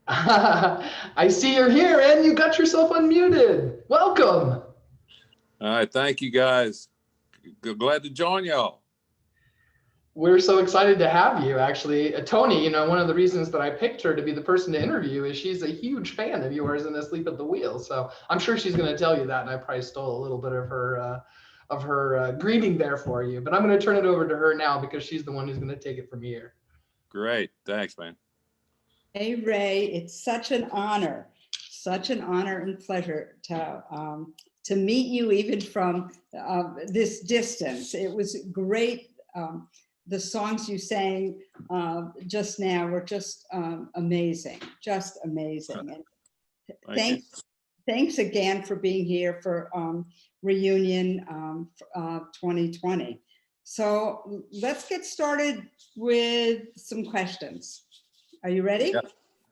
I see you're here and you got yourself unmuted. Welcome. All right, thank you guys. Glad to join y'all. We're so excited to have you, actually. Toni, one of the reasons that I picked her to be the person to interview is she's a huge fan of yours and Asleep at the Wheel. So I'm sure she's going to tell you that, and I probably stole a little bit of her greeting there for you. But I'm going to turn it over to her now because she's the one who's going to take it from here. Great, thanks, man. Hey, Ray, it's such an honor and pleasure to meet you even from this distance. It was great. The songs you sang just now were just amazing, just amazing. And thanks again for being here for Reunion 2020. So let's get started with some questions. Are you ready? Yeah,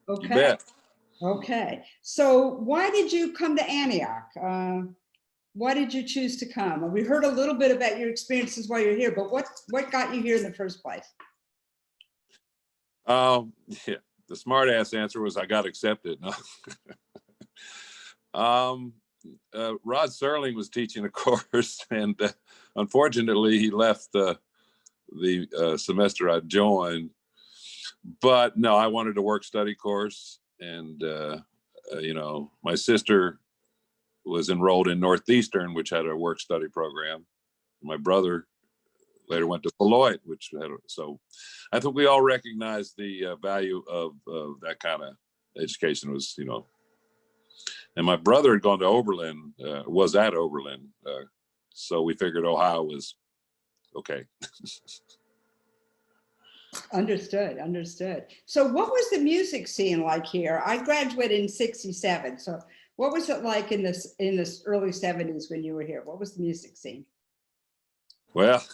okay. You bet. Okay. So why did you come to Antioch? Why did you choose to come? We heard a little bit about your experiences while you're here, but what got you here in the first place? Yeah, the smart ass answer was I got accepted. No. Rod Serling was teaching a course, and unfortunately he left the semester I joined. But no, I wanted a work-study course, and my sister was enrolled in Northeastern, which had a work-study program. My brother later went to Beloit, which had so I think we all recognize the value of that kind of education. Was and my brother had gone to Oberlin, was at Oberlin, so we figured Ohio was okay. Understood. So what was the music scene like here? I graduated in '67. So what was it like in this early '70s when you were here? What was the music scene? Well,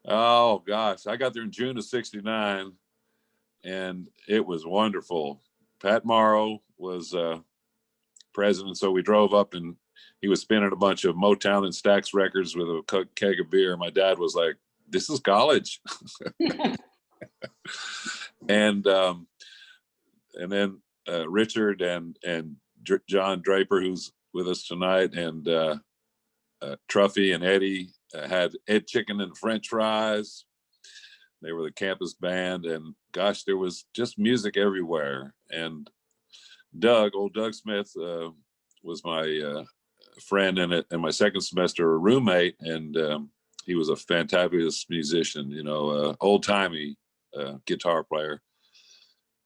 oh gosh, I got there in June of '69, and it was wonderful. Pat Morrow was president, so we drove up, and he was spinning a bunch of Motown and Stax records with a keg of beer. My dad was like, "This is college." and then Richard and John Draper, who's with us tonight, and Truffy and Eddie had Ed Chicken and French fries. They were the campus band, and gosh, there was just music everywhere. And old Doug Smith, was my friend in it, and my second semester roommate, and he was a fantabulous musician, old timey guitar player.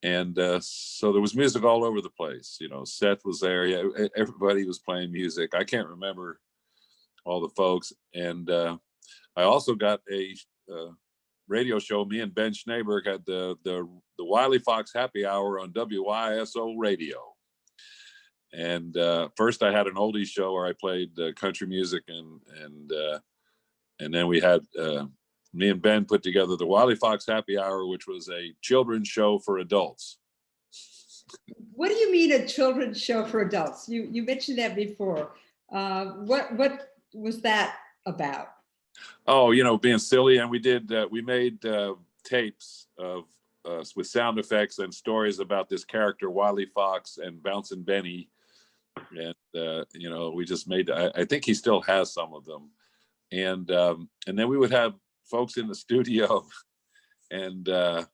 And so there was music all over the place. Seth was there. Yeah, everybody was playing music. I can't remember all the folks. And I also got a radio show. Me and Ben Schneeberg had the Wiley Fox Happy Hour on WYSO radio. And first I had an oldies show where I played country music, and then we had me and Ben put together the Wiley Fox Happy Hour, which was a children's show for adults. What do you mean a children's show for adults? You mentioned that before. What was that about? Oh, being silly, and we made tapes of with sound effects and stories about this character Wiley Fox and Bouncin' Benny, and we just made. I think he still has some of them, and then we would have folks in the studio, and I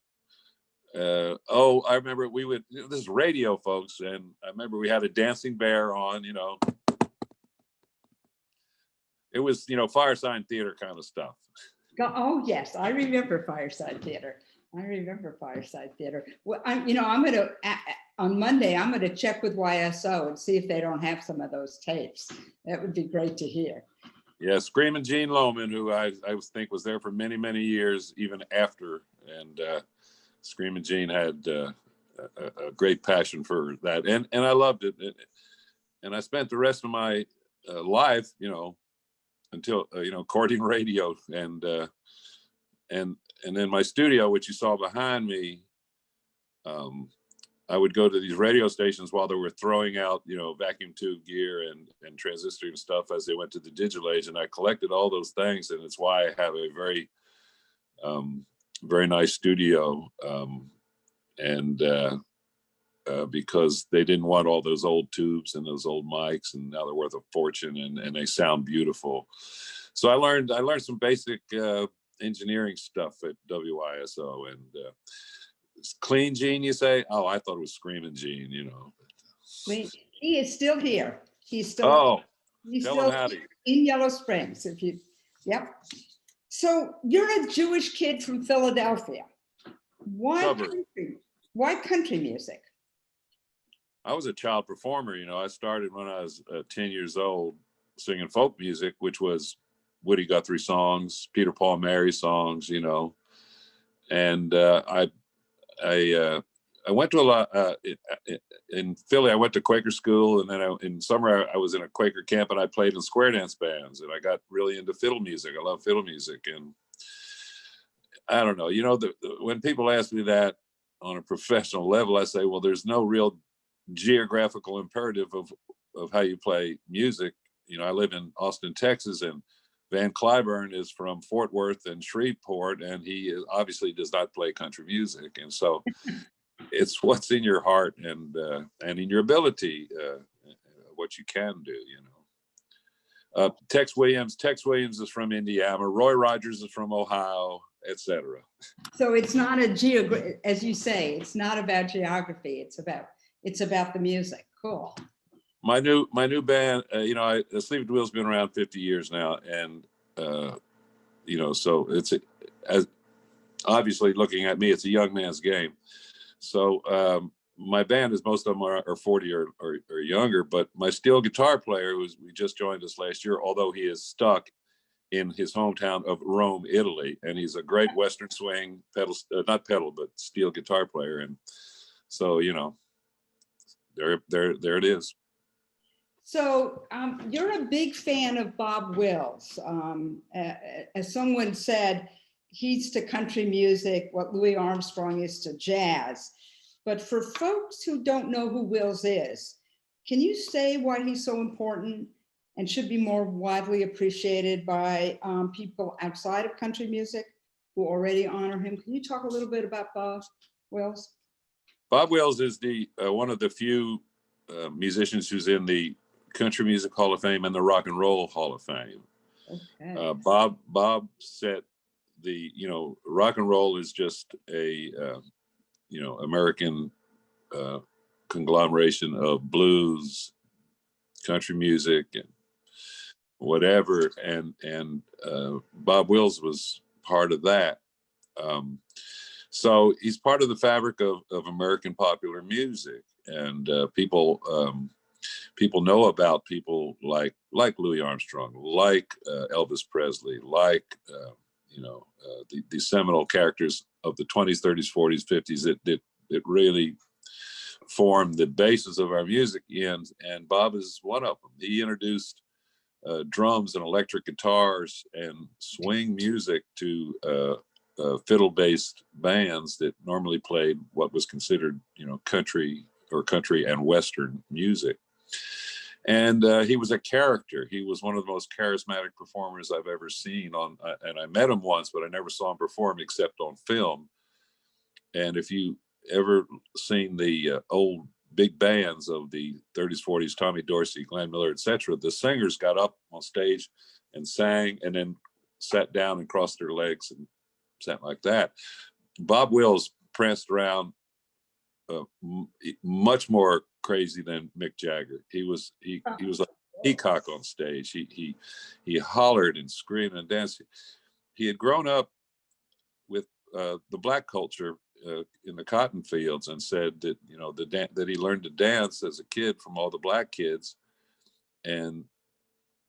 remember we would. This is radio, folks, and I remember we had a dancing bear on. It was Fireside Theater kind of stuff. Oh yes, I remember Fireside Theater. Well, I'm gonna on Monday. I'm gonna check with WYSO and see if they don't have some of those tapes. That would be great to hear. Yeah, Screaming Gene Lohman, who I think was there for many, many years, even after. And Screaming Gene had a great passion for that, and I loved it. And I spent the rest of my life, until courting radio, and then my studio, which you saw behind me. I would go to these radio stations while they were throwing out, vacuum tube gear and transistor and stuff as they went to the digital age. And I collected all those things. And it's why I have a very, very nice studio. And because they didn't want all those old tubes and those old mics, and now they're worth a fortune, and they sound beautiful. So I learned some basic engineering stuff at WYSO. And Clean Gene, you say? Oh, I thought it was Screaming Gene, you know. He is still here. He's still. Oh, he's tell him still howdy. in Yellow Springs. Yep. So you're a Jewish kid from Philadelphia. Why Suburb. country? Why country music? I was a child performer, you know. I started when I was 10 years old singing folk music, which was Woody Guthrie songs, Peter Paul and Mary songs, you know. And I went to a lot in Philly. I went to Quaker school, and then in summer I was in a Quaker camp, and I played in square dance bands, and I got really into fiddle music. I love fiddle music, and I don't know, you know, when people ask me that on a professional level, I say, well, there's no real geographical imperative of how you play music. You know, I live in Austin, Texas, and Van Cliburn is from Fort Worth and Shreveport, and he obviously does not play country music. And so it's what's in your heart and in your ability, what you can do, you know. Tex Williams is from Indiana. Roy Rogers is from Ohio, etc. So it's not as you say, it's not about geography. It's about the music. Cool. My new band, you know, Sleep at the Wheel's been around 50 years now, and you know, so it's as obviously looking at me, it's a young man's game. So my band is, most of them are 40 or younger, but my steel guitar player, we just joined us last year, although he is stuck in his hometown of Rome, Italy, and he's a great Western swing not pedal, but steel guitar player. And so, you know, there it is. So you're a big fan of Bob Wills. As someone said, he's to country music what Louis Armstrong is to jazz. But for folks who don't know who Wills is, can you say why he's so important and should be more widely appreciated by people outside of country music who already honor him? Can you talk a little bit about Bob Wills? Bob Wills is the one of the few musicians who's in the Country Music Hall of Fame and the Rock and Roll Hall of Fame. Okay. Bob set the, you know, rock and roll is just a you know, American conglomeration of blues, country music, and whatever, and Bob Wills was part of that. So he's part of the fabric of American popular music, and people know about people like Louis Armstrong, like Elvis Presley, like you know, the seminal characters of the 20s, 30s, 40s, 50s that really formed the basis of our music. And Bob is one of them. He introduced drums and electric guitars and swing music to fiddle-based bands that normally played what was considered, you know, country and Western music. And he was a character. He was one of the most charismatic performers I've ever seen and I met him once, but I never saw him perform except on film. And if you ever seen the old big bands of the 30s, 40s, Tommy Dorsey, Glenn Miller, etc., the singers got up on stage and sang and then sat down and crossed their legs and sat like that. Bob Wills pranced around much more crazy than Mick Jagger. He was like a peacock on stage. He hollered and screamed and danced. He had grown up with the black culture in the cotton fields, and said that, you know, that he learned to dance as a kid from all the black kids, and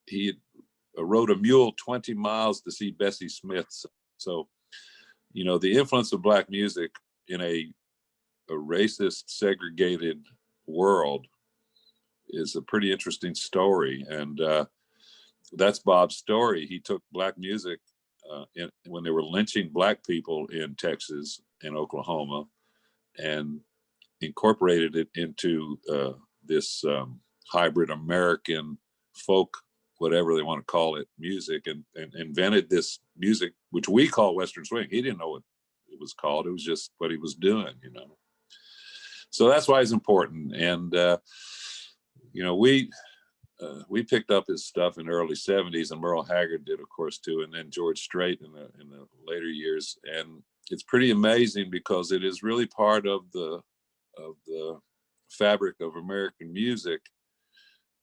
he rode a mule 20 miles to see Bessie Smith. So, you know, the influence of black music in a racist, segregated world is a pretty interesting story. And that's Bob's story. He took black music when they were lynching black people in Texas and Oklahoma, and incorporated it into this hybrid American folk, whatever they want to call it, music, and invented this music, which we call Western swing. He didn't know what it was called. It was just what he was doing, you know. So that's why it's important. And, you know, we picked up his stuff in the early 70s, and Merle Haggard did, of course, too. And then George Strait in the later years. And it's pretty amazing because it is really part of the fabric of American music,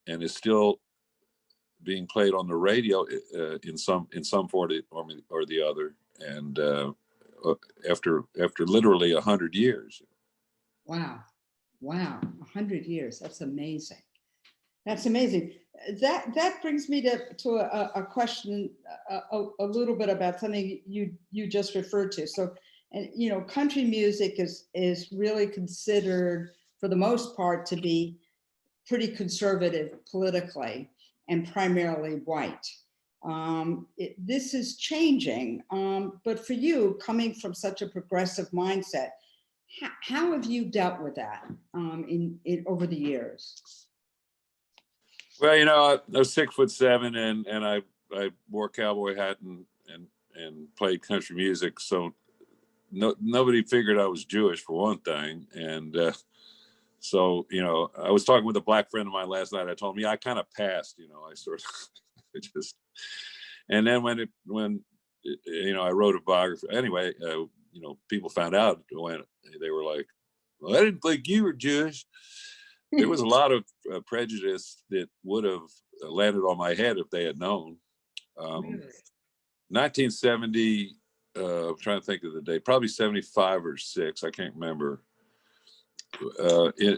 and is still being played on the radio in some form or the other. And after literally 100 years. Wow. 100 years. That's amazing. That's amazing. That brings me to a question a little bit about something you just referred to. So, and you know, country music is really considered, for the most part, to be pretty conservative politically and primarily white. This is changing, but for you, coming from such a progressive mindset, how have you dealt with that in over the years? Well, you know, I was 6'7", and I wore a cowboy hat and played country music. So nobody figured I was Jewish, for one thing. And so, you know, I was talking with a black friend of mine last night. I told him, yeah, I kind of passed, you know, I sort of just, and then when you know, I wrote a biography anyway, you know, people found out when they were like, well, I didn't think you were Jewish. There was a lot of prejudice that would have landed on my head if they had known. Really? 1970, I'm trying to think of the date, probably 75 or 6, I can't remember.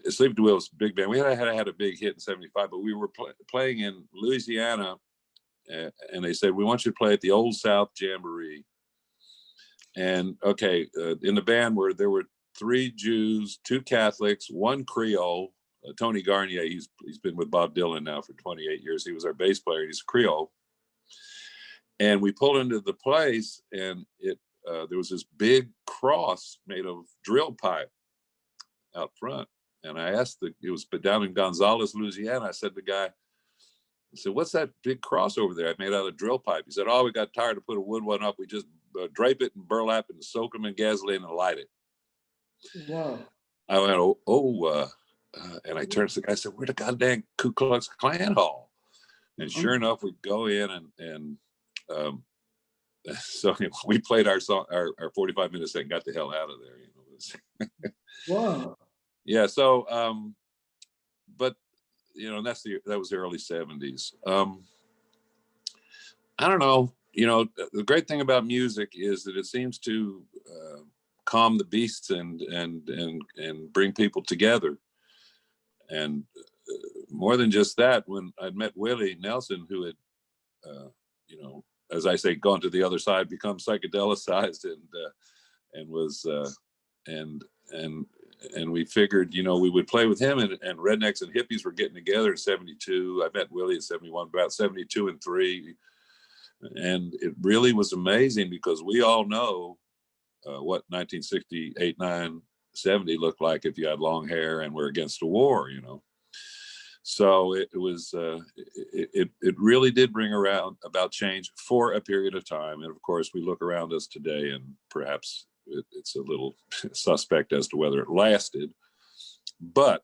Sleep at the Wheels big band. We had a big hit in 75, but we were playing in Louisiana, and they said, we want you to play at the Old South Jamboree. And okay, in the band there were 3 Jews, 2 Catholics, 1 Creole. Tony Garnier, he's been with Bob Dylan now for 28 years. He was our bass player. He's a Creole. And we pulled into the place, and there was this big cross made of drill pipe out front. And I asked it was down in Gonzales, Louisiana. I said to the guy, I said, what's that big cross over there? I made out of drill pipe. He said, oh, we got tired to put a wood one up. We just drape it in burlap and soak them in gasoline and light it. Whoa. I went, and I turned to the guy and said, where's the goddamn Ku Klux Klan Hall? And sure enough, we go in and so we played our song, our 45 minutes and got the hell out of there. You know. Whoa. Yeah. So, but you know, that was the early 70s. I don't know. You know, the great thing about music is that it seems to calm the beasts and bring people together. And more than just that, when I'd met Willie Nelson, who had, you know, as I say, gone to the other side, become psychedelicized, and was and we figured, you know, we would play with him, and rednecks and hippies were getting together in 72. I met Willie in 71, about 72 and 3. And it really was amazing because we all know what 1968, 9, 70 looked like if you had long hair and were against the war, you know. So it was, it really did bring around about change for a period of time. And of course, we look around us today and perhaps it's a little suspect as to whether it lasted. But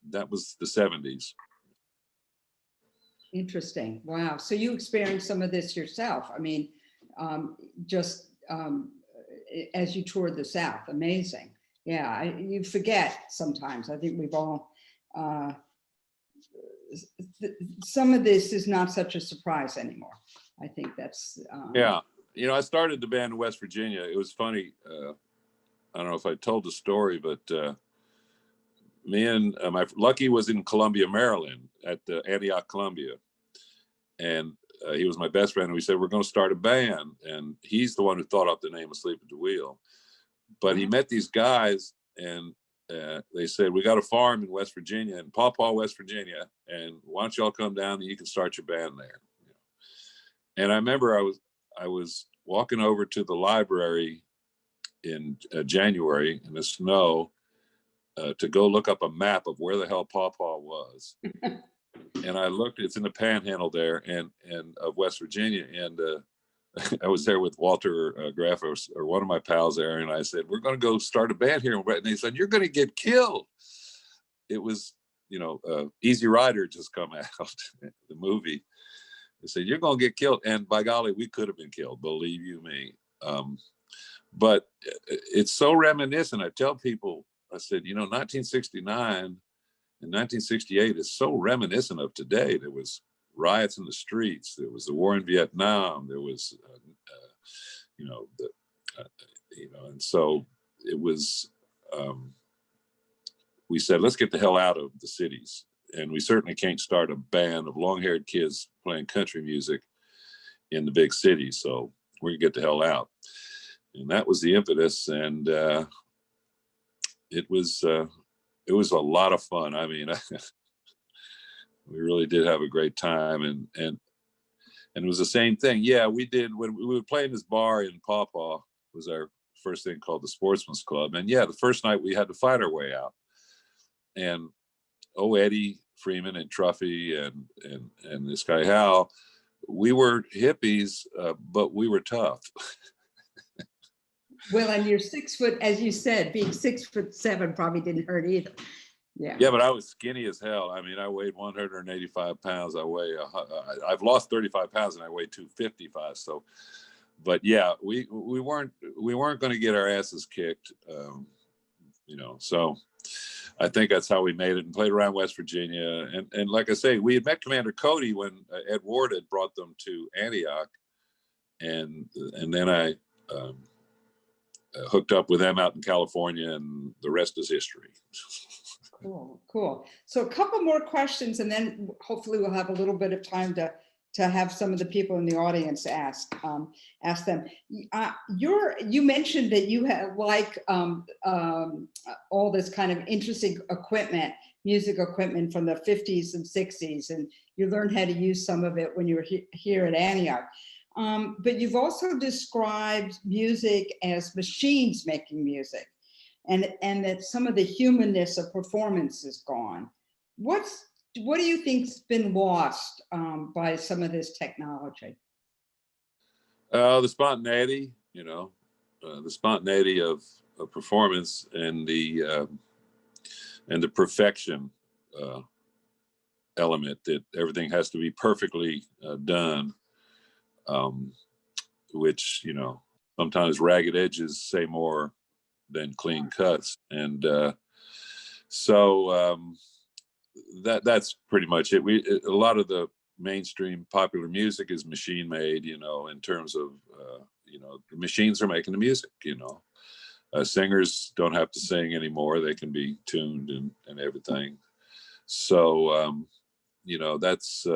that was the 70s. Interesting. Wow. So you experienced some of this yourself. I mean, just as you toured the South. Amazing. Yeah, you forget sometimes. I think we've all, some of this is not such a surprise anymore. I think that's. Yeah. You know, I started the band in West Virginia. It was funny. I don't know if I told the story, but me and Lucky was in Columbia, Maryland at Antioch, Columbia. And he was my best friend. And we said, we're going to start a band. And he's the one who thought up the name of Sleep at the Wheel. But he met these guys and they said, we got a farm in West Virginia, in Paw Paw, West Virginia. And why don't y'all come down and you can start your band there. And I remember I was walking over to the library in January in the snow to go look up a map of where the hell Paw Paw was. And I looked, it's in the panhandle there and of West Virginia. And I was there with Walter Graff or one of my pals there, and I said, "We're going to go start a band here." And they said, "You're going to get killed." It was, Easy Rider just come out, the movie. They said, "You're going to get killed," and by golly, we could have been killed, believe you me. But it's so reminiscent. I tell people, I said, 1969 and 1968 is so reminiscent of today. There was riots in the streets. There was the war in Vietnam. There was, and so it was. We said, let's get the hell out of the cities, and we certainly can't start a band of long-haired kids playing country music in the big cities. So we're gonna get the hell out, and that was the impetus. And it was a lot of fun. I mean, we really did have a great time, and it was the same thing. Yeah, we did when we would play in this bar in Paw Paw. Was our first thing called the Sportsman's Club, and yeah, the first night we had to fight our way out. And Eddie Freeman and Truffy and this guy Hal, we were hippies, but we were tough. Well, and you're 6 foot, as you said, being 6'7" probably didn't hurt either. Yeah. Yeah, but I was skinny as hell. I mean, I weighed 185 pounds. I've lost 35 pounds, and I weigh 255. So, but yeah, we weren't going to get our asses kicked, So I think that's how we made it, and played around West Virginia. And like I say, we had met Commander Cody when Ed Ward had brought them to Antioch, and then I hooked up with them out in California, and the rest is history. Cool. So a couple more questions, and then hopefully we'll have a little bit of time to have some of the people in the audience ask them. You mentioned that you have all this kind of interesting equipment, music equipment from the 50s and 60s, and you learned how to use some of it when you were here at Antioch. But you've also described music as machines making music, and that some of the humanness of performance is gone. What do you think's been lost by some of this technology? The spontaneity, the spontaneity of performance, and the perfection element, that everything has to be perfectly done, which, sometimes ragged edges say more than clean cuts. And so that's pretty much it. A lot of the mainstream popular music is machine made, in terms of, the machines are making the music, singers don't have to sing anymore. They can be tuned and everything. So, that's,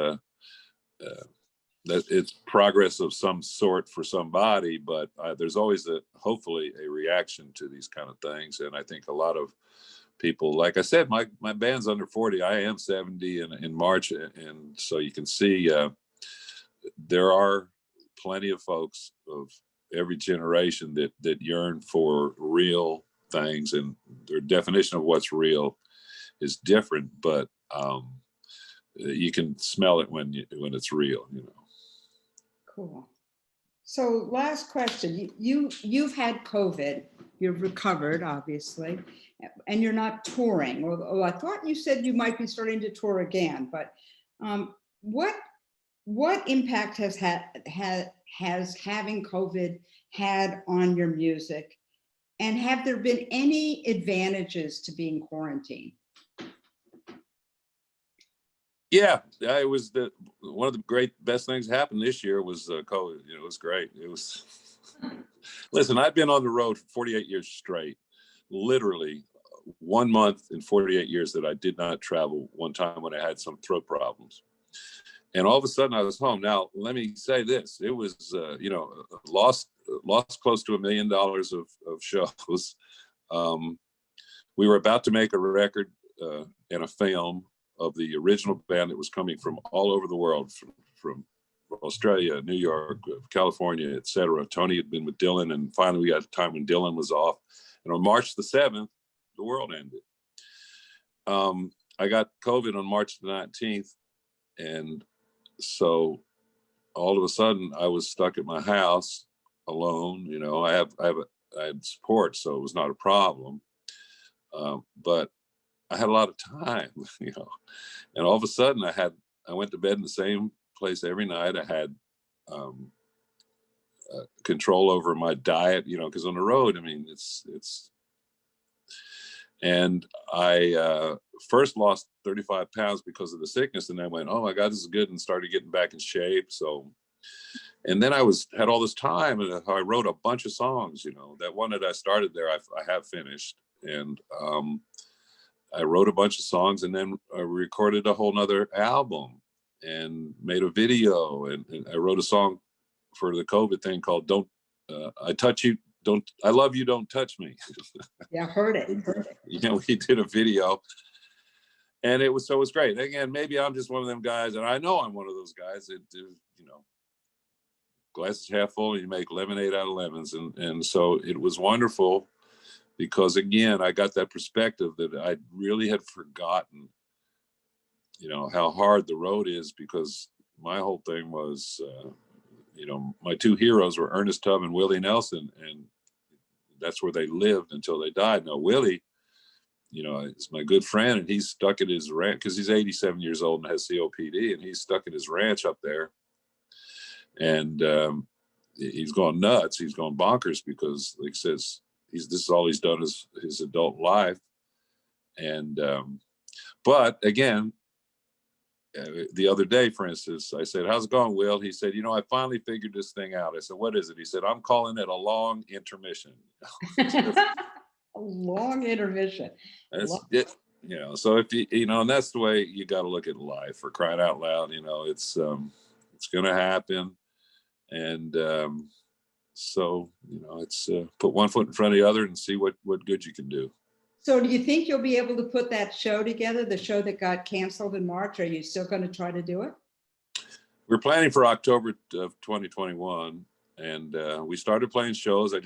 that it's progress of some sort for somebody, but there's always hopefully a reaction to these kind of things. And I think a lot of people, like I said, my band's under 40. I am 70 in March, and so you can see there are plenty of folks of every generation that yearn for real things, and their definition of what's real is different, but you can smell it when it's real. Cool. So last question, you've had COVID, you've recovered, obviously, and you're not touring. Well, I thought you said you might be starting to tour again, but what impact has having COVID had on your music? And have there been any advantages to being quarantined? Yeah, it was one of the best things that happened this year was COVID. It was great. It was, listen, I've been on the road for 48 years straight, literally 1 month in 48 years that I did not travel, one time when I had some throat problems. And all of a sudden I was home. Now, let me say this, it was, lost close to $1 million of shows. We were about to make a record and a film of the original band that was coming from all over the world, from Australia, New York, California, etc. Toni had been with Dylan, and finally we got a time when Dylan was off. And on March the 7th, the world ended. I got COVID on March the 19th. And so all of a sudden I was stuck at my house alone. You know, I had support, so it was not a problem. But I had a lot of time, you know, and all of a sudden I went to bed in the same place every night. I had control over my diet, you know, because on the road, I mean, and I first lost 35 pounds because of the sickness, and I went, oh my God, this is good, and started getting back in shape. So, and then I had all this time, and I wrote a bunch of songs, you know. That one that I started there, I have finished, and I wrote a bunch of songs, and then I recorded a whole nother album and made a video, and I wrote a song for the COVID thing called "Don't I Touch You." I love you, don't touch me. Yeah, heard it. You know, we did a video, and it was great. Again, maybe I'm just one of them guys, and I know I'm one of those guys that, you know, glass is half full, and you make lemonade out of lemons, and so it was wonderful because, again, I got that perspective that I really had forgotten, you know, how hard the road is, because my whole thing was, you know, my two heroes were Ernest Tubb and Willie Nelson, and that's where they lived until they died. Now, Willie, you know, is my good friend, and he's stuck at his ranch because he's 87 years old and has COPD, and he's stuck at his ranch up there. And he's gone nuts. He's gone bonkers because, like he says, this is all he's done is his adult life. And, but again, the other day, for instance, I said, how's it going, Will? He said, you know, I finally figured this thing out. I said, what is it? He said, I'm calling it a long intermission. A long intermission. That's it. You know, so if you know, and that's the way you got to look at life, for crying out loud. You know, it's going to happen. And so, you know, it's put one foot in front of the other and see what good you can do. So do you think you'll be able to put that show together, the show that got canceled in March? Are you still going to try to do it? We're planning for October of 2021. And we started playing shows. I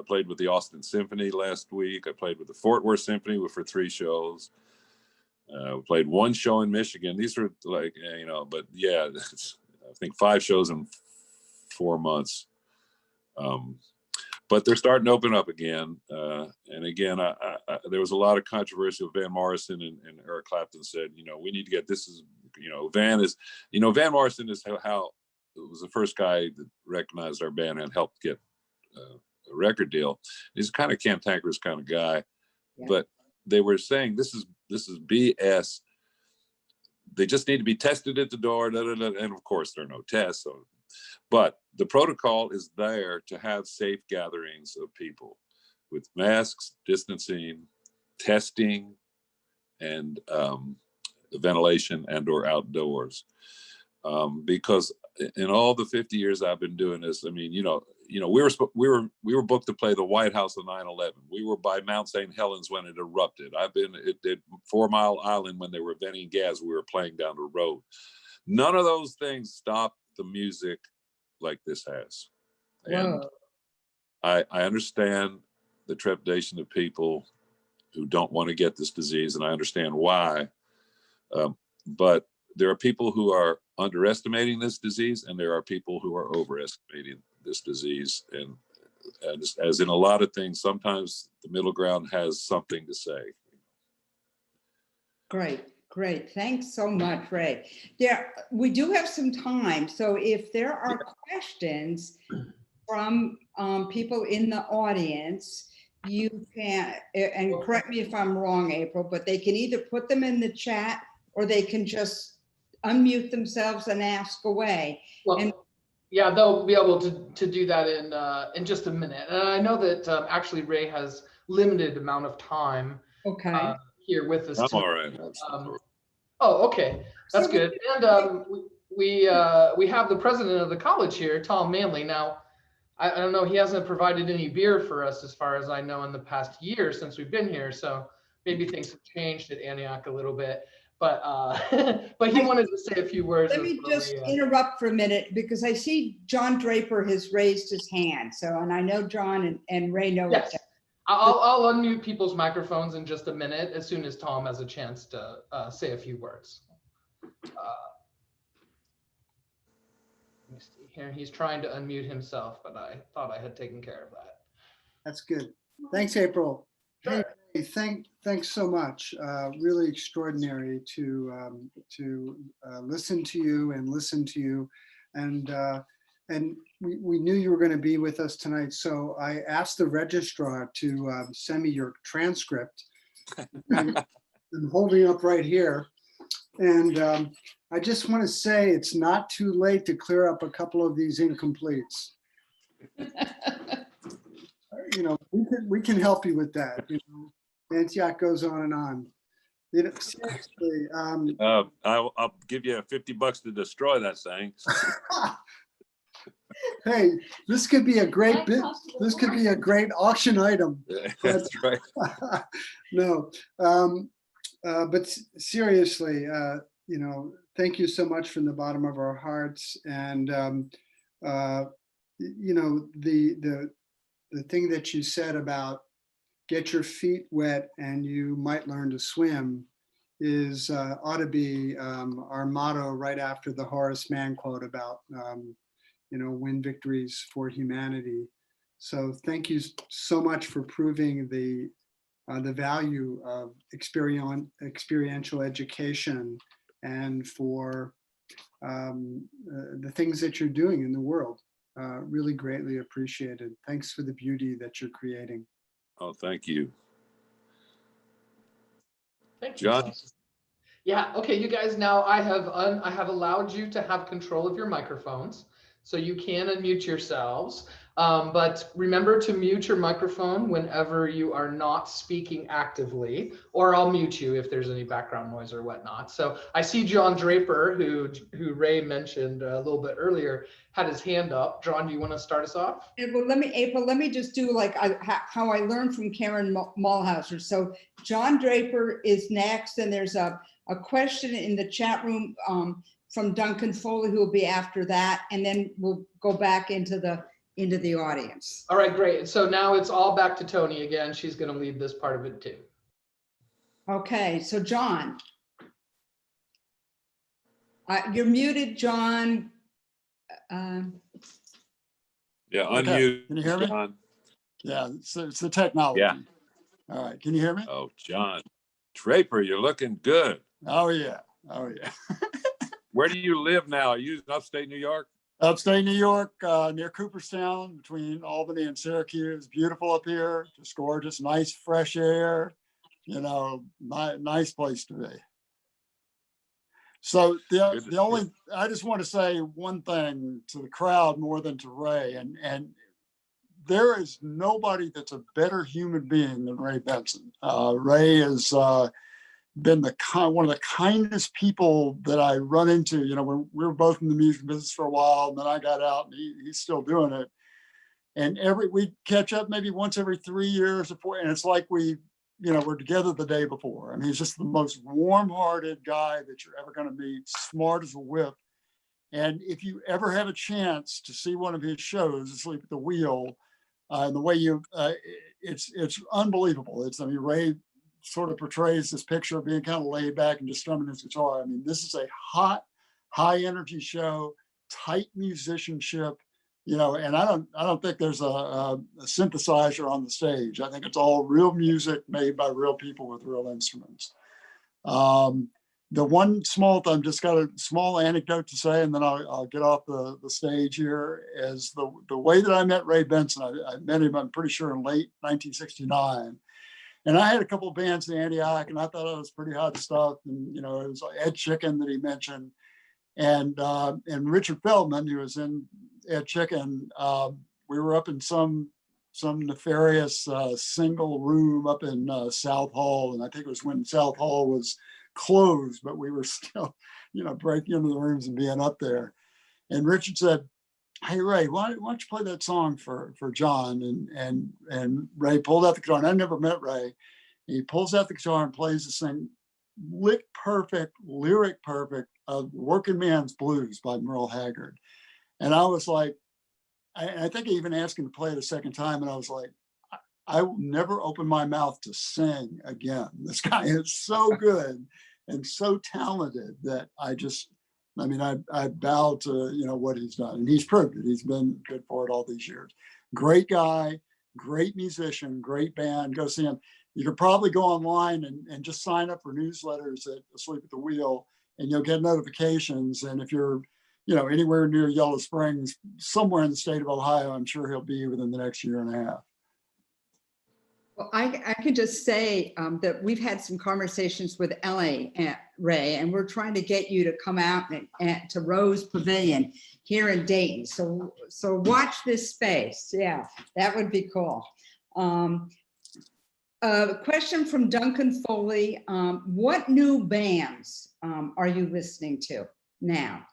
played with the Austin Symphony last week. I played with the Fort Worth Symphony for 3 shows. We played 1 show in Michigan. These were like, you know, but yeah, I think 5 shows in 4 months. But they're starting to open up again. And again, there was a lot of controversy with Van Morrison, and Eric Clapton said, you know, we need to get this is, you know, Van Morrison is how it was the first guy that recognized our band and helped get a record deal. He's kind of cantankerous kind of guy, yeah. But they were saying this is BS. They just need to be tested at the door, and of course there are no tests. So, but the protocol is there to have safe gatherings of people with masks, distancing, testing, and ventilation and/or outdoors. Because in all the 50 years I've been doing this, I mean, you know, we were booked to play the White House on 9/11. We were by Mount St. Helens when it erupted. I've been at 4 Mile Island when they were venting gas. We were playing down the road. None of those things stopped the music like this has. And I understand the trepidation of people who don't want to get this disease, and I understand why. But there are people who are underestimating this disease, and there are people who are overestimating this disease. And as in a lot of things, sometimes the middle ground has something to say. Great. Thanks so much, Ray. Yeah, we do have some time. So if there are questions from people in the audience, you can, and correct me if I'm wrong, April, but they can either put them in the chat or they can just unmute themselves and ask away. Well, and yeah, they'll be able to do that in just a minute. And I know that actually Ray has limited amount of time here with us. I'm all right. Oh, okay, that's good. And we have the president of the college here, Tom Manley. Now, I don't know, he hasn't provided any beer for us as far as I know in the past year since we've been here. So maybe things have changed at Antioch a little bit. But but he wanted to say a few words. Let me just interrupt for a minute, because I see John Draper has raised his hand. So, and I know John and Ray know. Yes. I'll unmute people's microphones in just a minute as soon as Tom has a chance to say a few words. Let me see. Here, he's trying to unmute himself, but I thought I had taken care of that. That's good. Thanks, April. Sure. Hey, thanks so much. Really extraordinary to listen to you and listen to you. And we knew you were going to be with us tonight. So I asked the registrar to send me your transcript. And I'm holding up right here. And I just want to say it's not too late to clear up a couple of these incompletes. You know, we can help you with that. You know, Antioch goes on and on. You know, seriously. I'll give you $50 to destroy that thing. Hey, this could be a great bit. This could be a great auction item. That's right. No, but seriously, you know, thank you so much from the bottom of our hearts. And you know, the thing that you said about get your feet wet and you might learn to swim is ought to be our motto right after the Horace Mann quote about you know, win victories for humanity. So thank you so much for proving the value of experiential education and for the things that you're doing in the world. Really greatly appreciated. Thanks for the beauty that you're creating. Oh, thank you. Thank you. John? Yeah, okay, you guys, now I have allowed you to have control of your microphones, so you can unmute yourselves. But remember to mute your microphone whenever you are not speaking actively, or I'll mute you if there's any background noise or whatnot. So I see John Draper, who Ray mentioned a little bit earlier, had his hand up. John, do you want to start us off? Well, April, let me just do like how I learned from Karen Mulhauser. So John Draper is next, and there's a question in the chat room from Duncan Foley, who will be after that, and then we'll go back into the audience. All right, great. So now it's all back to Toni again. She's going to lead this part of it too. Okay, so John, you're muted, John. Yeah, Okay. unmute. Can you hear me? John. Yeah, it's the technology. Yeah. All right, can you hear me? Oh, John Draper, you're looking good. Oh yeah, oh yeah. Where do you live now? Are you in upstate New York? Upstate New York, near Cooperstown, between Albany and Syracuse. Beautiful up here, just gorgeous, nice fresh air. You know, nice place to be. So the only, I just want to say one thing to the crowd more than to Ray, and there is nobody that's a better human being than Ray Benson. Ray has been one of the kindest people that I run into. You know, when we were both in the music business for a while, and then I got out, and he's still doing it. And we catch up maybe once every 3 years, and it's like we're together the day before. I mean, he's just the most warm-hearted guy that you're ever going to meet, smart as a whip. And if you ever have a chance to see one of his shows, Asleep at the Wheel, and the way it's unbelievable. I mean, Ray sort of portrays this picture of being kind of laid back and just strumming his guitar. I mean, this is a hot, high energy show, tight musicianship, you know, and I don't think there's a synthesizer on the stage. I think it's all real music made by real people with real instruments. The one small thing, just got a small anecdote to say, and then I'll get off the stage here, is the way that I met Ray Benson. I met him, I'm pretty sure, in late 1969. And I had a couple of bands in Antioch, and I thought it was pretty hot stuff. And, you know, it was Ed Chicken that he mentioned. And Richard Feldman, who was in Ed Chicken, we were up in some nefarious single room up in South Hall. And I think it was when South Hall was closed, but we were still, you know, breaking into the rooms and being up there. And Richard said, "Hey Ray, why don't you play that song for John?" And Ray pulled out the guitar, and I never met Ray. He pulls out the guitar and plays this thing, lick perfect, lyric perfect, of Working Man's Blues by Merle Haggard. And I was like, I think I even asked him to play it a second time, and I was like, I will never open my mouth to sing again. This guy is so good and so talented that I just I mean, I bow to, you know, what he's done, and he's proved it. He's been good for it all these years. Great guy, great musician, great band. Go see him. You could probably go online and just sign up for newsletters at Asleep at the Wheel, and you'll get notifications. And if you're, you know, anywhere near Yellow Springs, somewhere in the state of Ohio, I'm sure he'll be within the next year and a half. Well, I could just say that we've had some conversations with LA Ray, and we're trying to get you to come out to Rose Pavilion here in Dayton. So watch this space. Yeah, that would be cool. A question from Duncan Foley. What new bands are you listening to now?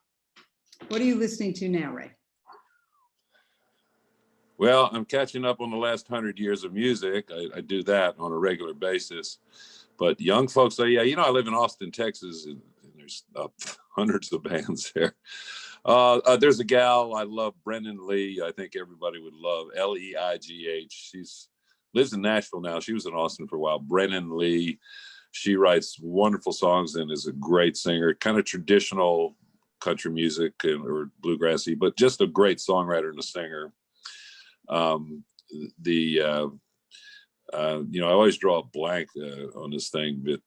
What are you listening to now, Ray? Well, I'm catching up on the last 100 years of music. I do that on a regular basis. But young folks, yeah, you know, I live in Austin, Texas, and there's hundreds of bands there. There's a gal I love, Brennan Lee. I think everybody would love, Leigh. She's lives in Nashville now. She was in Austin for a while. Brennan Lee. She writes wonderful songs and is a great singer, kind of traditional country music or bluegrassy, but just a great songwriter and a singer. You know, I always draw a blank on this thing, but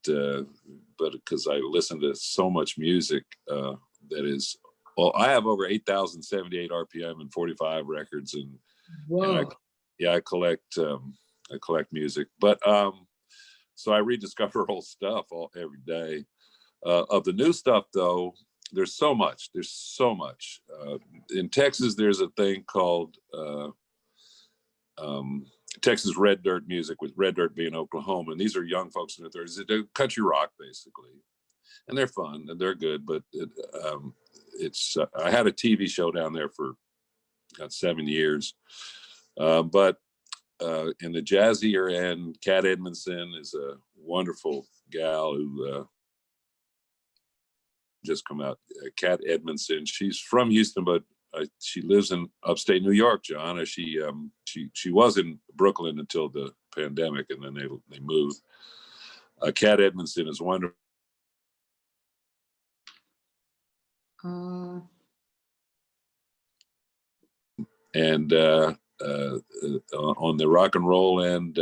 because I listen to so much music that is, well, I have over 8,078 RPM and 45 records, and I collect music, but so I rediscover old stuff every day. Of the new stuff, though, there's so much. In Texas, there's a thing called Texas Red Dirt music, with Red Dirt being Oklahoma. And these are young folks in their 30s. They're country rock, basically. And they're fun and they're good. But I had a TV show down there for 7 years. But in the jazzier end, Kat Edmondson is a wonderful gal who just come out. Kat Edmondson, she's from Houston, but she lives in upstate New York, John. She was in Brooklyn until the pandemic, and then they moved. Kat Edmondson is wonderful. And on the rock and roll end,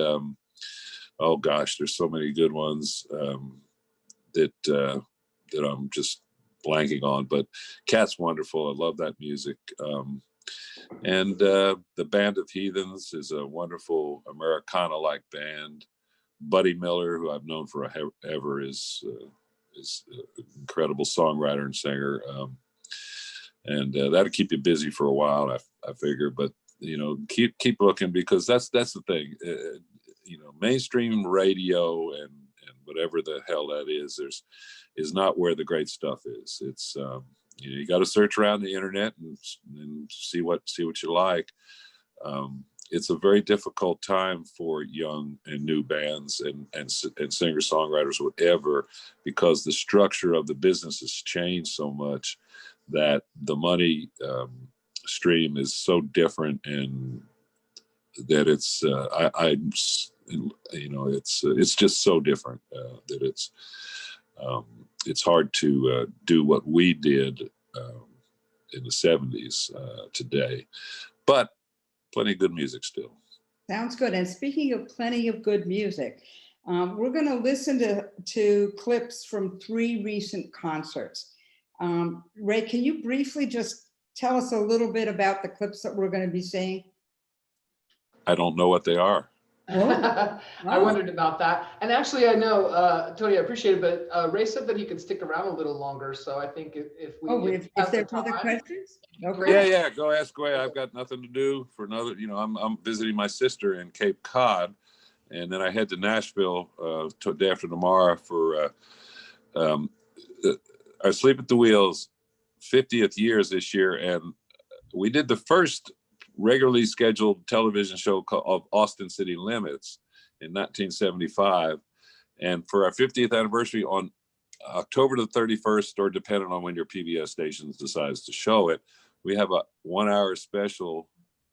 oh gosh, there's so many good ones that I'm just blanking on, but Kat's wonderful. I love that music. And the Band of Heathens is a wonderful Americana-like band. Buddy Miller, who I've known forever, is an incredible songwriter and singer. And that'll keep you busy for a while, I figure. But you know, keep looking, because that's the thing. You know, mainstream radio and whatever the hell that is not where the great stuff is. It's you know, you got to search around the internet and see what you like. It's a very difficult time for young and new bands and singer songwriters, whatever, because the structure of the business has changed so much that the money stream is so different, and that it's you know, it's just so different that it's hard to do what we did in the 70s today, but plenty of good music still. Sounds good. And speaking of plenty of good music, we're going to listen to clips from 3 recent concerts. Ray, can you briefly just tell us a little bit about the clips that we're going to be seeing? I don't know what they are. Oh. I wondered about that. And actually, I know, Tony, I appreciate it, but Ray said that he could stick around a little longer. So I think if there's other questions? Okay. Yeah, go ask away. I've got nothing to do for another, you know, I'm visiting my sister in Cape Cod, and then I head to Nashville day after tomorrow for our Sleep at the Wheel's 50th years this year. And we did the first regularly scheduled television show of Austin City Limits in 1975. And for our 50th anniversary on October the 31st, or depending on when your PBS stations decides to show it, we have a 1-hour special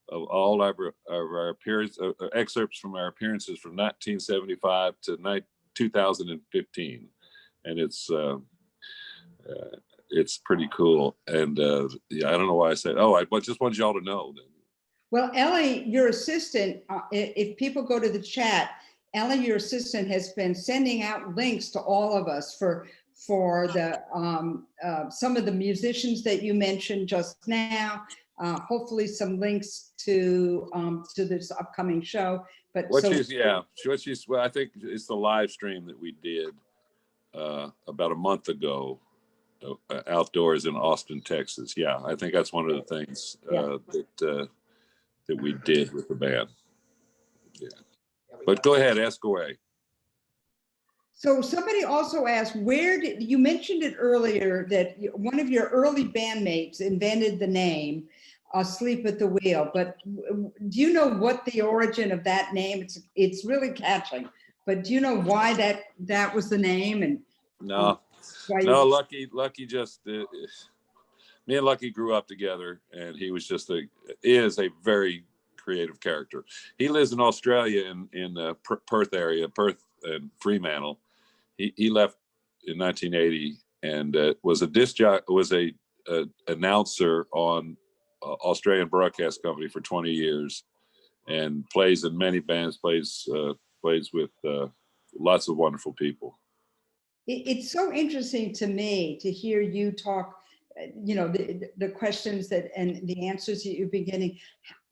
of all of our appearance, excerpts from our appearances from 1975 to 2015. And it's pretty cool. And yeah, I don't know why I said, oh, I just wanted y'all to know. Well, Ellie, your assistant, if people go to the chat, Ellie, your assistant, has been sending out links to all of us for the some of the musicians that you mentioned just now. Hopefully, some links to this upcoming show. But Well, I think it's the live stream that we did about a month ago, outdoors in Austin, Texas. Yeah, I think that's one of the things that we did with the band. Yeah, but go ahead, ask away. So somebody also asked, where did you mentioned it earlier that one of your early bandmates invented the name Asleep at the Wheel, but do you know what the origin of that name? It's really catching, but do you know why that was the name? And no, Lucky just me and Lucky grew up together, and he was is a very creative character. He lives in Australia in Perth area, Perth and Fremantle. He left in 1980 and was a announcer on Australian Broadcast Company for 20 years, and plays in many bands. Plays with lots of wonderful people. It's so interesting to me to hear you talk. You know, the questions and the answers that you've been getting.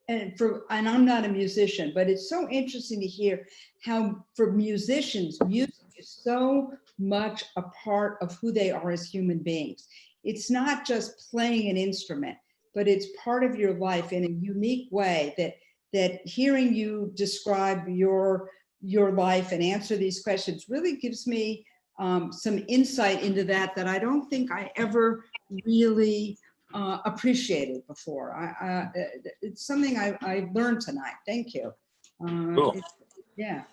And I'm not a musician, but it's so interesting to hear how for musicians, music is so much a part of who they are as human beings. It's not just playing an instrument, but it's part of your life in a unique way that hearing you describe your life and answer these questions really gives me some insight into that I don't think I ever really appreciated before. It's something I learned tonight. Thank you. Cool. Yeah.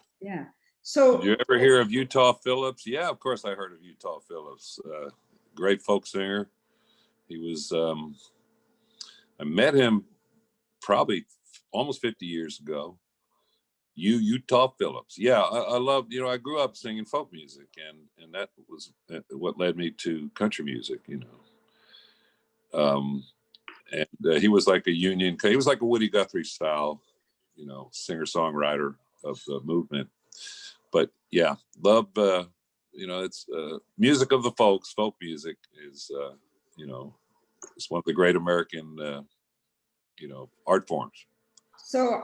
So, did you ever hear of Utah Phillips? Yeah, of course I heard of Utah Phillips. Great folk singer. He was. I met him probably almost 50 years ago. Utah Phillips. Yeah, I love. I grew up singing folk music, and that was what led me to country music. And he was like he was like a Woody Guthrie style, singer-songwriter of the movement. But yeah, love, it's music of the folks. Folk music is, it's one of the great American, art forms. So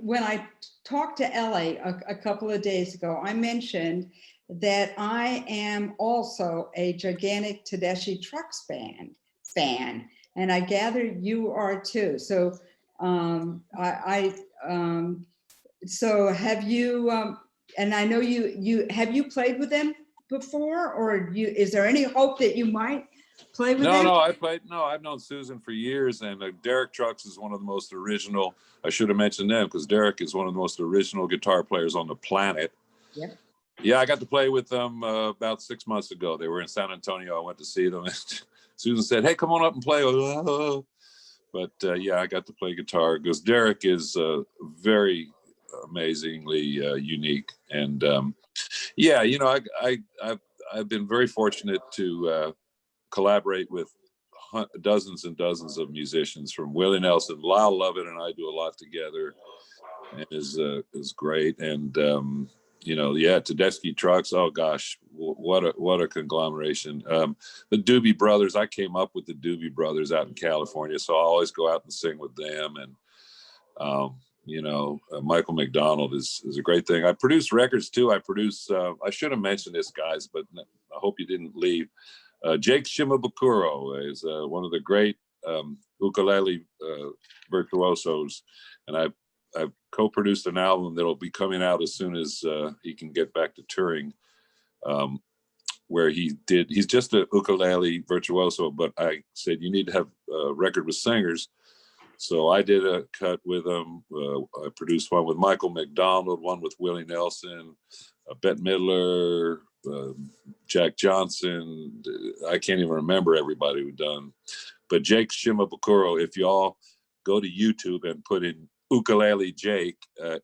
when I talked to Ellie a couple of days ago, I mentioned that I am also a gigantic Tedeschi Trucks band fan, and I gather you are too. So so have you? And I know have you played with them before, or is there any hope that you might play with them? I've known Susan for years, and Derek Trucks is one of the most original. I should have mentioned them because Derek is one of the most original guitar players on the planet. Yep. Yeah, I got to play with them about 6 months ago. They were in San Antonio. I went to see them. Susan said, "Hey, come on up and play." But yeah, I got to play guitar because Derek is very amazingly unique. And yeah, I've been very fortunate to collaborate with dozens and dozens of musicians, from Willie Nelson. Lyle Lovett and I do a lot together, and is great. And Tedeschi Trucks. Oh gosh, what a conglomeration. The Doobie Brothers. I came up with the Doobie Brothers out in California, so I always go out and sing with them. And Michael McDonald is a great thing. I produce records too. I should have mentioned this, guys, but I hope you didn't leave. Jake Shimabukuro is one of the great ukulele virtuosos, and I've co-produced an album that'll be coming out as soon as he can get back to touring, where he's just a ukulele virtuoso, but I said, you need to have a record with singers. So I did a cut with him. I produced one with Michael McDonald, one with Willie Nelson, Bette Midler, Jack Johnson. I can't even remember everybody we've done. But Jake Shimabukuro, if y'all go to YouTube and put in ukulele Jake,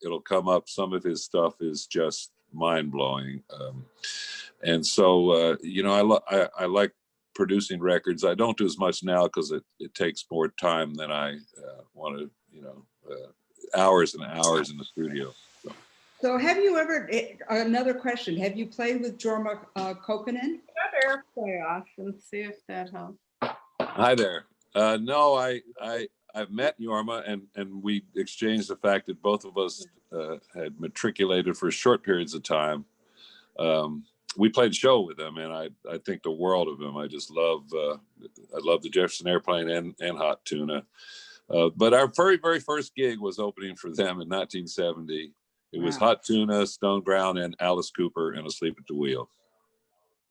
it'll come up. Some of his stuff is just mind-blowing. And so, I like producing records. I don't do as much now because it takes more time than I want to, hours and hours in the studio. So have you ever, another question, have you played with Jorma Kokkonen? Airplay off and see if that helps. Hi there. No, I've met Jorma and we exchanged the fact that both of us had matriculated for short periods of time. We played a show with him, and I think the world of him. I just love I love the Jefferson Airplane and Hot Tuna. But our very, very first gig was opening for them in 1970. It was Hot Tuna, Stone Ground, and Alice Cooper and Asleep at the Wheel.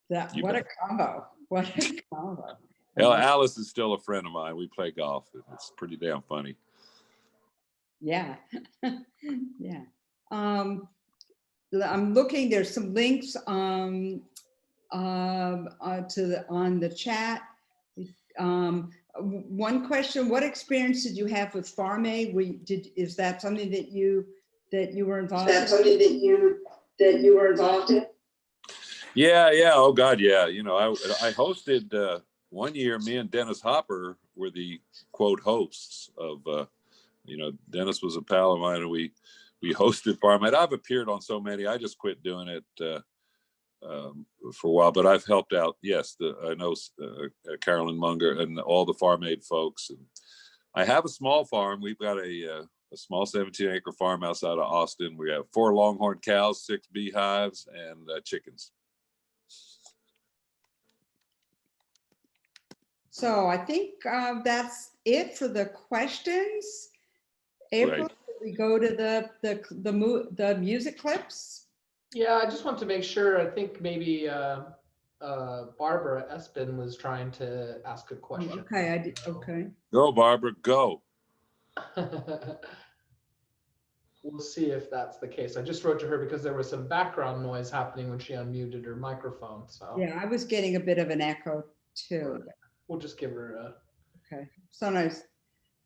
What a combo. What a combo. Hell, Alice is still a friend of mine. We play golf. It's pretty damn funny. Yeah. Yeah. I'm looking, there's some links on the chat. One question, what experience did you have with Farm Aid? Is that something that you were involved in? Is that something that you were involved in? Yeah. Oh God, yeah. I hosted one year. Me and Dennis Hopper were the quote hosts of. Dennis was a pal of mine, and we hosted Farm Aid. I've appeared on so many. I just quit doing it for a while, but I've helped out. Yes, I know Carolyn Munger and all the Farm Aid folks. And I have a small farm. We've got a small 17-acre farm outside of Austin. We have 4 longhorn cows, 6 beehives, and chickens. So I think that's it for the questions. April, Right. we go to the music clips. Yeah, I just want to make sure. I think maybe Barbara Espin was trying to ask a question. Okay, okay. Go, Barbara, go. We'll see if that's the case. I just wrote to her because there was some background noise happening when she unmuted her microphone. So Yeah, I was getting a bit of an echo too. we'll just give her Okay, so nice.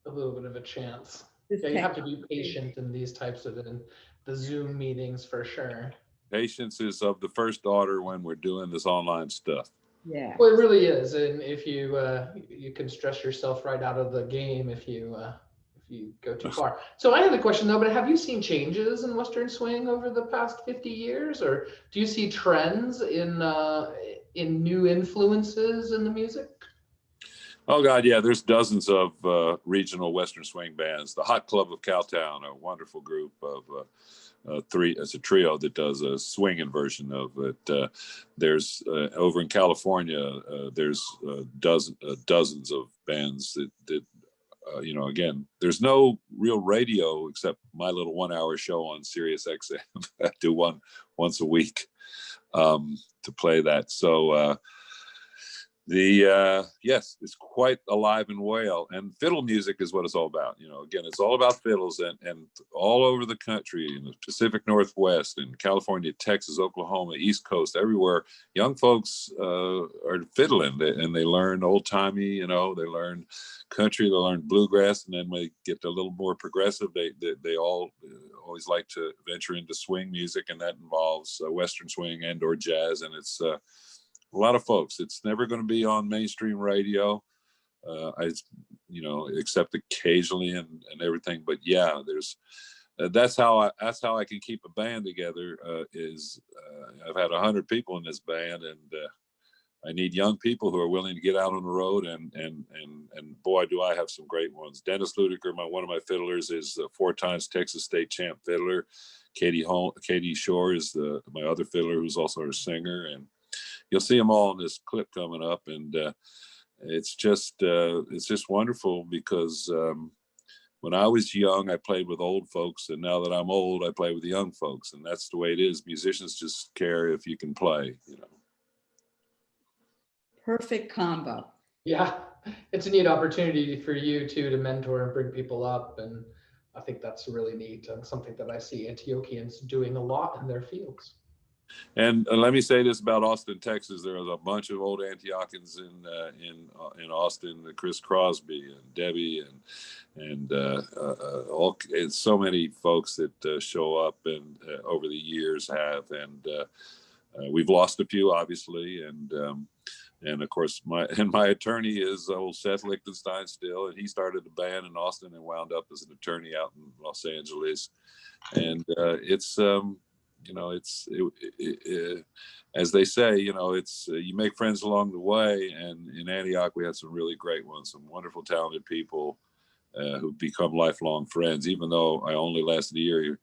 a little bit of a chance. Yeah, you have to be patient in these types of the Zoom meetings for sure. Patience is of the first order when we're doing this online stuff. Yeah. Well, it really is, and if you you can stress yourself right out of the game if you go too far. So I have a question though, but have you seen changes in Western swing over the past 50 years, or do you see trends in new influences in the music? Oh God, yeah. There's dozens of regional Western swing bands. The Hot Club of Cowtown, a wonderful group of 3. It's a trio that does a swinging version of it. There's over in California. There's dozens of bands that again. There's no real radio except my little 1-hour show on Sirius XM. I do one once a week to play that. So. Yes, it's quite alive and well, and fiddle music is what it's all about. Again, it's all about fiddles and all over the country, in the Pacific Northwest, in California, Texas, Oklahoma, East Coast, everywhere. Young folks are fiddling, and they learn old timey. They learn country, they learn bluegrass, and then when they get a little more progressive, they all always like to venture into swing music, and that involves Western swing and or jazz, and it's a lot of folks. It's never going to be on mainstream radio, except occasionally and everything. But yeah, there's that's how I can keep a band together. I've had 100 people in this band, and I need young people who are willing to get out on the road. And boy, do I have some great ones. Dennis Ludiker, one of my fiddlers, is 4 times Texas State champ fiddler. Katie Shore is my other fiddler, who's also a singer, and you'll see them all in this clip coming up, and it's just wonderful because when I was young, I played with old folks, and now that I'm old, I play with the young folks, and that's the way it is. Musicians just care if you can play. Perfect combo. Yeah, it's a neat opportunity for you too to mentor and bring people up, and I think that's really neat and something that I see Antiochians doing a lot in their fields. And let me say this about Austin, Texas. There was a bunch of old Antiochians in Austin, Chris Crosby and Debbie and so many folks that show up and over the years have, and we've lost a few obviously, and And of course, my attorney is old Seth Lichtenstein still, and he started a band in Austin and wound up as an attorney out in Los Angeles. And it's as they say, it's you make friends along the way. And in Antioch, we had some really great ones, some wonderful, talented people who've become lifelong friends. Even though I only lasted a year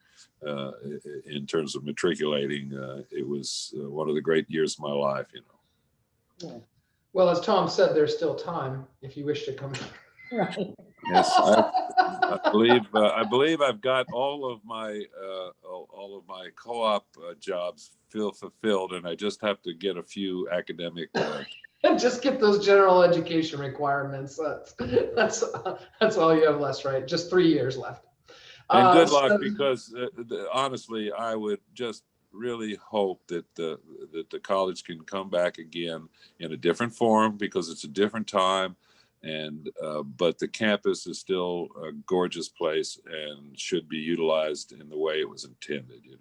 in terms of matriculating, it was one of the great years of my life. Yeah. Well, as Tom said, there's still time if you wish to come. Right. Yes, I believe I've got all of my co-op jobs fulfilled, and I just have to get a few academic. Just get those general education requirements. That's all you have left, right? Just 3 years left. And good luck, because honestly, I would just really hope that the college can come back again in a different form, because it's a different time. And but the campus is still a gorgeous place and should be utilized in the way it was intended.